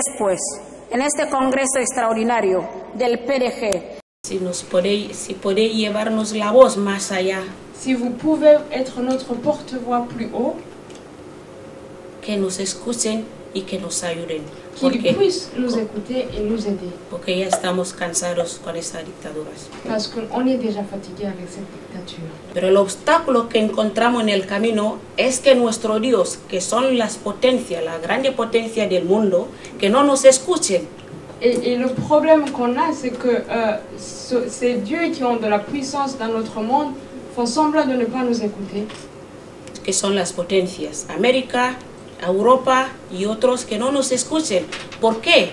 después, en este Congreso extraordinario del PDG, si podéis llevarnos la voz más allá, si vous pouvez être notre porte-voix plus haut, que nos escuchen y que nos ayuden, qu'ils puissent nous écouter et nous aider. Porque ya estamos cansados con esas dictaduras. Parce qu'on est déjà fatigué avec cette dictature. Pero el obstáculo que encontramos en el camino es que nuestro Dios, que son las potencias, la grande potencia del mundo, que no nos escuchen. Et le problème qu'on a, c'est que ces dieux qui ont de la puissance dans notre monde font semblant de ne pas nous écouter. Que son las potencias, América, Europa y otros que no nos escuchen. ¿Por qué?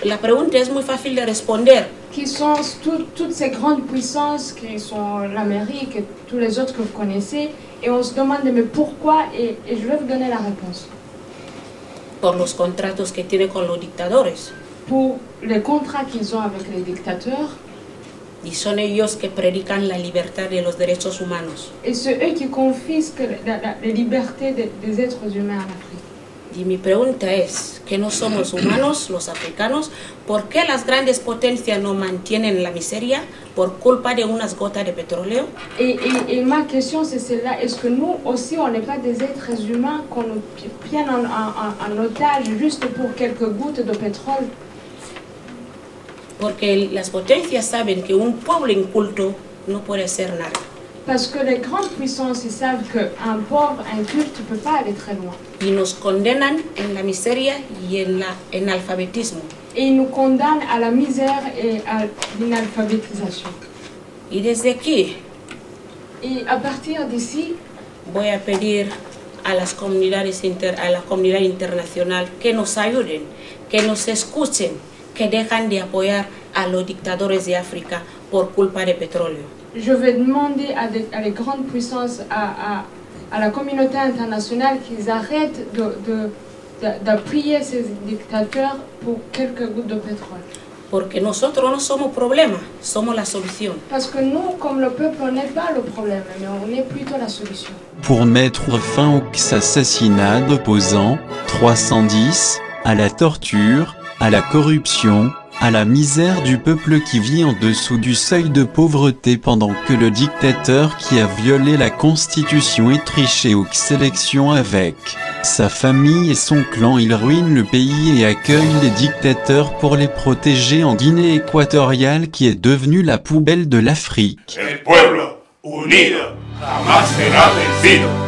La pregunta es muy fácil de responder. Qui sont toutes ces grandes puissances qui sont l'Amérique et tous les autres que vous connaissez, et on se demande mais pourquoi, et je vais vous donner la réponse. Por los contratos que tiene con los dictadores. Pour les contrats qu'ils ont avec les dictateurs. Y son ellos que predican la libertad de los derechos humanos. Et c'est eux qui confisquent la liberté des êtres humains en Afrique. Y mi pregunta es, que no somos humanos los africanos, ¿por qué las grandes potencias nos mantienen en la miseria por culpa de unas gotas de petróleo? Et ma question c'est celle-là, est-ce que nous aussi on n'est pas des êtres humains qu'on nous prenne en otage juste pour quelques gouttes de pétrole? Porque las potencias saben que un pueblo inculto no puede hacer nada. Parce que les grandes puissances, ils savent qu'un pauvre inculte ne peut pas aller très loin. Y nos condenan en la miseria y en el alfabetismo. Et ils nous condamnent à la misère et à l'inalphabétisation. Y desde aquí, et à partir d'ici, voy a pedir a la comunidad internacional que nos ayuden, que nos escuchen, que dejan de apoyar a los dictadores de África por culpa de petróleo. Je vais demander à les grandes puissances, à la communauté internationale qu'ils arrêtent d'appuyer ces dictateurs pour quelques gouttes de pétrole. Porque nosotros no somos problema, somos la solución. Parce que nous, comme le peuple, on n'est pas le problème, mais on est plutôt la solution. Pour mettre fin aux assassinats d'opposants, 310, à la torture, à la corruption, à la misère du peuple qui vit en dessous du seuil de pauvreté pendant que le dictateur qui a violé la constitution et triché aux élections avec sa famille et son clan, il ruine le pays et accueille les dictateurs pour les protéger en Guinée équatoriale qui est devenue la poubelle de l'Afrique. El pueblo unido jamás será vencido.